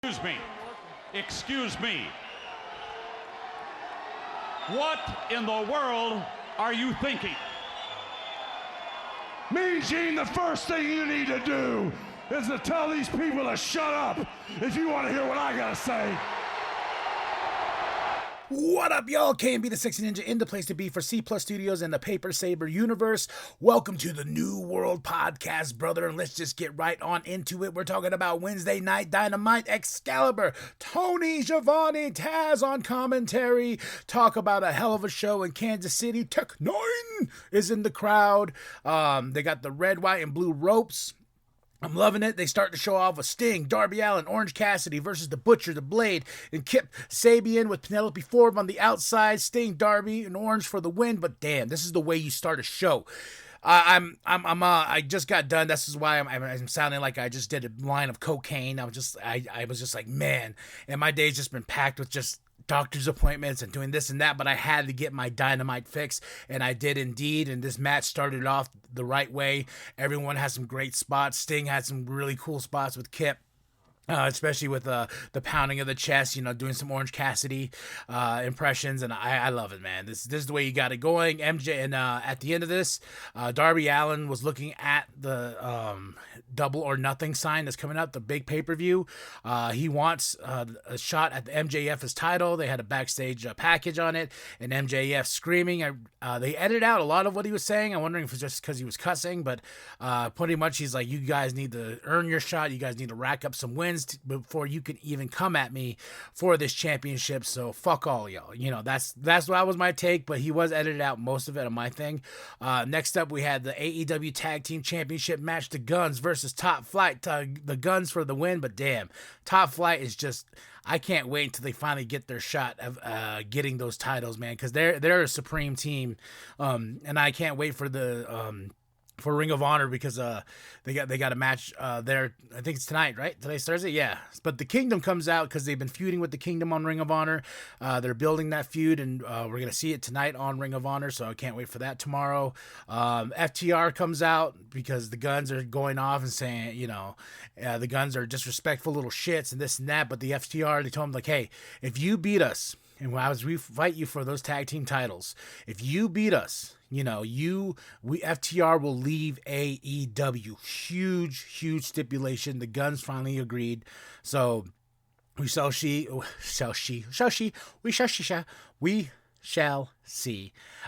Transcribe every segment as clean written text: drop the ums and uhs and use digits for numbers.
Excuse me. Excuse me. What in the world are you thinking? Mean Gene, the first thing you need to do is to tell these people to shut up if you want to hear what I gotta say. What up, y'all? KMB the Sexy Ninja in the place to be for C Plus Studios and the Paper Saber universe. Welcome to the New World Podcast, brother, and let's just get right on into it. We're talking about Wednesday Night Dynamite, Excalibur, Tony Schiavone, Taz on commentary. Talk about a hell of a show in Kansas City. Tech 9 is in the crowd. They got the red, white, and blue ropes. I'm loving it. They start to show off with Sting, Darby Allin, Orange Cassidy versus the Butcher, the Blade, and Kip Sabian with Penelope Ford on the outside. Sting, Darby, and Orange for the win. But damn, this is the way you start a show. I just got done. This is why I'm sounding like I just did a line of cocaine. I was just like, man, and my day's just been packed with just doctor's appointments and doing this and that, but I had to get my Dynamite fix, and I did indeed, and this match started off the right way. Everyone has some great spots. Sting had some really cool spots with Kip. Especially with the pounding of the chest, doing some Orange Cassidy impressions, and I love it, man. This is the way you got it going. MJ, and at the end of this, Darby Allin was looking at the Double or Nothing sign that's coming up, the big pay-per-view. He wants a shot at the MJF's title. They had a backstage package on it, and MJF screaming. They edited out a lot of what he was saying. I'm wondering if it's just because he was cussing, but pretty much he's like, you guys need to earn your shot. You guys need to rack up some wins before you can even come at me for this championship. So fuck all y'all. That's what was my take, but he was edited out most of it on my thing. Next up, we had the AEW Tag Team Championship match, the Guns versus Top Flight. The Guns for the win, but damn, Top Flight is just, I can't wait until they finally get their shot of getting those titles, man, because they're a supreme team, and I can't wait for the for Ring of Honor, because they got a match there. I think it's tonight, right? Today's Thursday, yeah. But the Kingdom comes out because they've been feuding with the Kingdom on Ring of Honor. They're building that feud, and we're gonna see it tonight on Ring of Honor. So I can't wait for that tomorrow. FTR comes out because the Guns are going off and saying, the Guns are disrespectful little shits and this and that. But the FTR, they told them, like, hey, if you beat us, and we fight you for those tag team titles, if you beat us, FTR will leave AEW. Huge stipulation. The Guns finally agreed. So we shall see.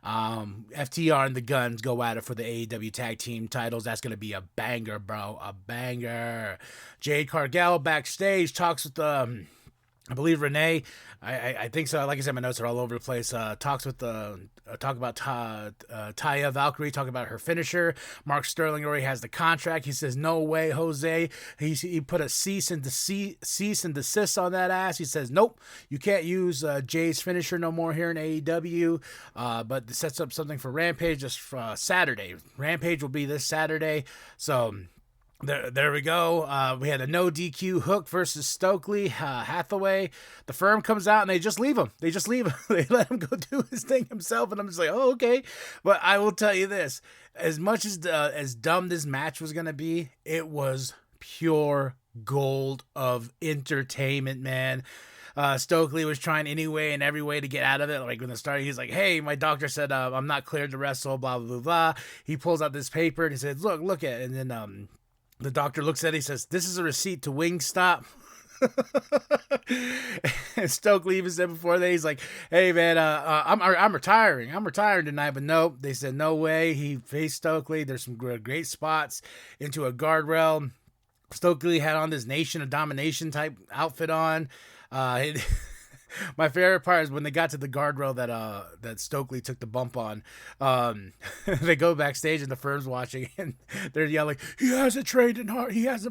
FTR and the Guns go at it for the AEW tag team titles. That's going to be a banger, bro. A banger. Jade Cargill backstage talks with I believe Renee, I think so. Like I said, my notes are all over the place. Talk about Taya Valkyrie, talk about her finisher. Mark Sterling already has the contract. He says, no way, Jose. He put a cease and desist on that ass. He says, nope, you can't use Jay's finisher no more here in AEW. But this sets up something for Rampage just for Saturday. Rampage will be this Saturday. So there we go. We had a no DQ Hook versus Stokely Hathaway. The Firm comes out and they just leave him. They let him go do his thing himself, and I'm just like, oh, okay. But I will tell you this: as much as dumb this match was gonna be, it was pure gold of entertainment, man. Stokely was trying anyway and every way to get out of it. Like when the start, he's like, hey, my doctor said I'm not cleared to wrestle, blah blah blah. He pulls out this paper and he says, look at it. And then the doctor looks at it, he says, this is a receipt to Wingstop. And Stokely even said before that, he's like, hey man, I'm retiring tonight. But nope, they said no way. He faced Stokely. There's some great spots into a guardrail. Stokely had on this Nation of Domination type outfit on. My favorite part is when they got to the guardrail that Stokely took the bump on. They go backstage and the Firm's watching, and they're yelling, he hasn't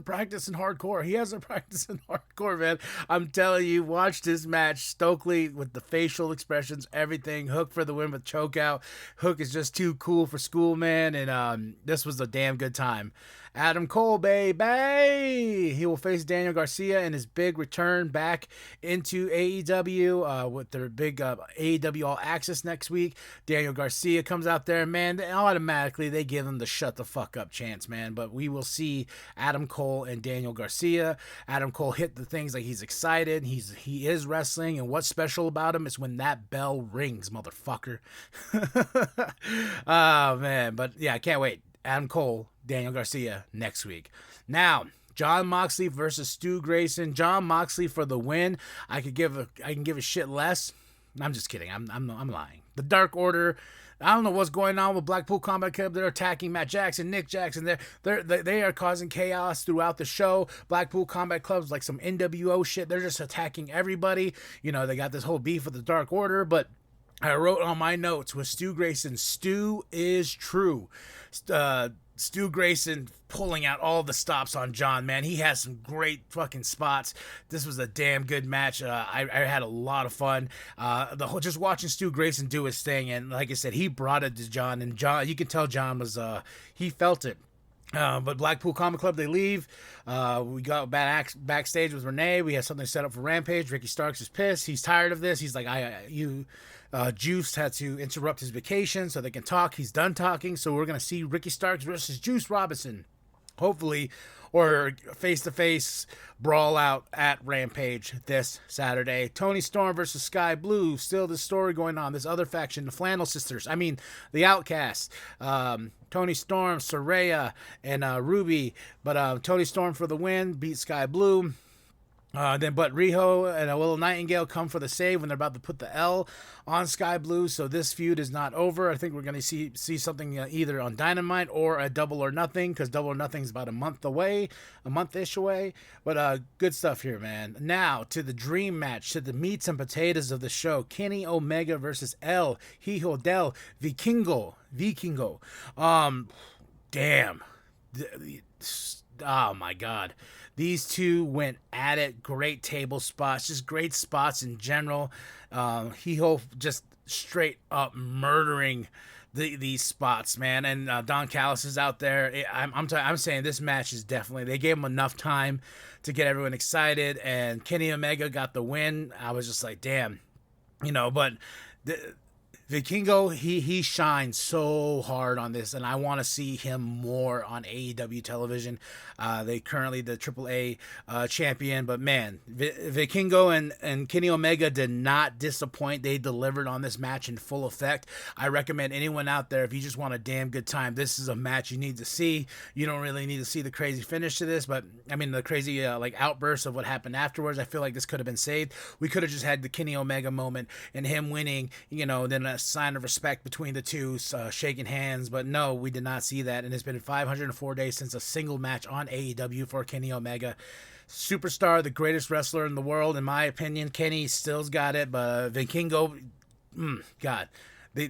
practiced in hardcore. He hasn't practiced in hardcore, man. I'm telling you, watch this match. Stokely with the facial expressions, everything. Hook for the win with chokeout. Hook is just too cool for school, man. And this was a damn good time. Adam Cole, baby! He will face Daniel Garcia in his big return back into AEW. AEW with their big AEW All Access next week. Daniel Garcia comes out there, man. Automatically, they give him the shut the fuck up chance, man. But we will see Adam Cole and Daniel Garcia. Adam Cole hit the things like he's excited. He is wrestling, and what's special about him is when that bell rings, motherfucker. Oh, man. But yeah, I can't wait. Adam Cole, Daniel Garcia next week. Now, Jon Moxley versus Stu Grayson. Jon Moxley for the win. I can give a shit less. I'm just kidding. I'm lying. The Dark Order. I don't know what's going on with Blackpool Combat Club. They're attacking Matt Jackson, Nick Jackson. They are causing chaos throughout the show. Blackpool Combat Club's like some NWO shit. They're just attacking everybody. You know, they got this whole beef with the Dark Order, but I wrote on my notes with Stu Grayson, Stu is true. Stu Grayson pulling out all the stops on John, man. He has some great fucking spots. This was a damn good match. I had a lot of fun. Just watching Stu Grayson do his thing, and like I said, he brought it to John, and John, you can tell John was he felt it. But Blackpool Combat Club, they leave. We got backstage with Renee. We had something set up for Rampage. Ricky Starks is pissed. He's tired of this. He's like, Juice had to interrupt his vacation so they can talk. He's done talking, so we're going to see Ricky Starks versus Juice Robinson, hopefully, or face-to-face brawl out at Rampage this Saturday. Tony Storm versus Sky Blue, still the story going on. This other faction, the Flannel Sisters, the Outcasts. Tony Storm, Saraya, and Ruby, but Tony Storm for the win, beat Sky Blue. But Riho and Willow Nightingale come for the save when they're about to put the L on Sky Blue. So this feud is not over. I think we're going to see something either on Dynamite or a Double or Nothing, because Double or Nothing is about a month-ish away. But good stuff here, man. Now to the dream match, to the meats and potatoes of the show. Kenny Omega versus El Hijo del Vikingo. Damn. Oh my God. These two went at it. Great table spots, just great spots in general. Hijo just straight up murdering these spots, man. And Don Callis is out there. I'm saying this match is definitely, they gave him enough time to get everyone excited, and Kenny Omega got the win. I was just like, damn, but Vikingo, he shines so hard on this, and I want to see him more on AEW television. They currently the AAA champion, but man, Vikingo and Kenny Omega did not disappoint. They delivered on this match in full effect. I recommend anyone out there, if you just want a damn good time, this is a match you need to see. You don't really need to see the crazy finish to this, but the crazy outburst of what happened afterwards. I feel like this could have been saved. We could have just had the Kenny Omega moment and him winning, then a sign of respect between the two, shaking hands, but no, we did not see that, and it's been 504 days since a single match on AEW for Kenny Omega. Superstar, the greatest wrestler in the world, in my opinion. Kenny still's got it, but Vikingo, God,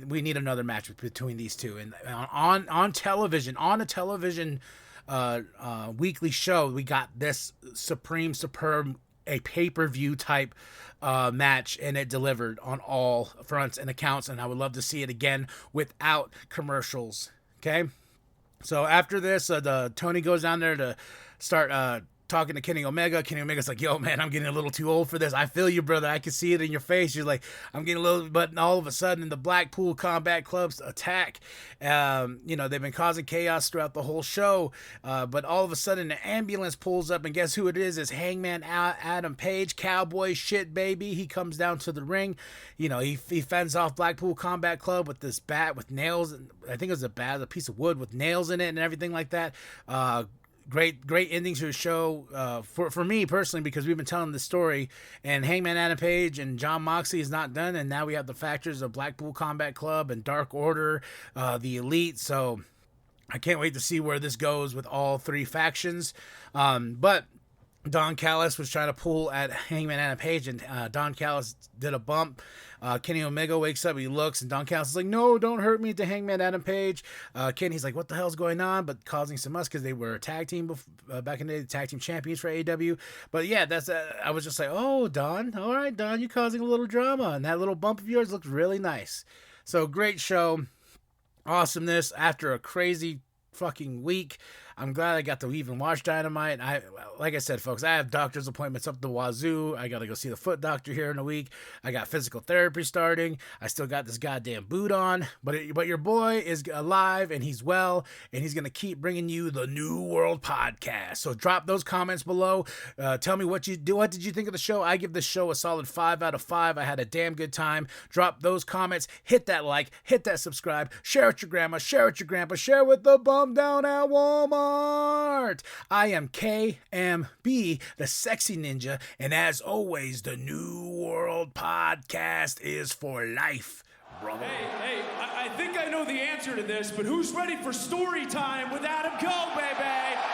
we need another match between these two, and on television, on a television weekly show, we got this superb, a pay-per-view type match, and it delivered on all fronts and accounts, and I would love to see it again without commercials. Okay, so after this, Tony goes down there to start talking to Kenny Omega. Kenny Omega's like, yo, man, I'm getting a little too old for this. I feel you, brother. I can see it in your face. You're like, I'm getting a little, but all of a sudden, the Blackpool Combat Club's attack. They've been causing chaos throughout the whole show, but all of a sudden, an ambulance pulls up, and guess who it is? It's Hangman Adam Page, cowboy shit, baby. He comes down to the ring. He fends off Blackpool Combat Club with this bat with nails. I think it was a piece of wood with nails in it and everything like that. Great ending to the show for me personally, because we've been telling the story, and Hangman Adam Page and Jon Moxley is not done, and now we have the factors of Blackpool Combat Club and Dark Order, the Elite. So I can't wait to see where this goes with all three factions. But Don Callis was trying to pull at Hangman Adam Page, and Don Callis did a bump. Kenny Omega wakes up, he looks, and Don Callis is like, no, don't hurt me, to Hangman Adam Page. Kenny's like, what the hell's going on? But causing some muss, because they were a tag team back in the day, the tag team champions for AEW. But yeah, I was just like, oh, Don, all right, Don, you're causing a little drama, and that little bump of yours looks really nice. So great show, awesomeness after a crazy fucking week. I'm glad I got to even watch Dynamite. Like I said, folks, I have doctor's appointments up the wazoo. I got to go see the foot doctor here in a week. I got physical therapy starting. I still got this goddamn boot on. But your boy is alive and he's well, and he's going to keep bringing you the New World Podcast. So drop those comments below. Tell me what did you think of the show? I give this show a solid 5 out of 5. I had a damn good time. Drop those comments. Hit that like. Hit that subscribe. Share with your grandma. Share with your grandpa. Share with the bum down at Walmart. I am KMB, the Sexy Ninja, and as always, the New World Podcast is for life, brother. Hey, I think I know the answer to this, but who's ready for story time with Adam Cole, baby?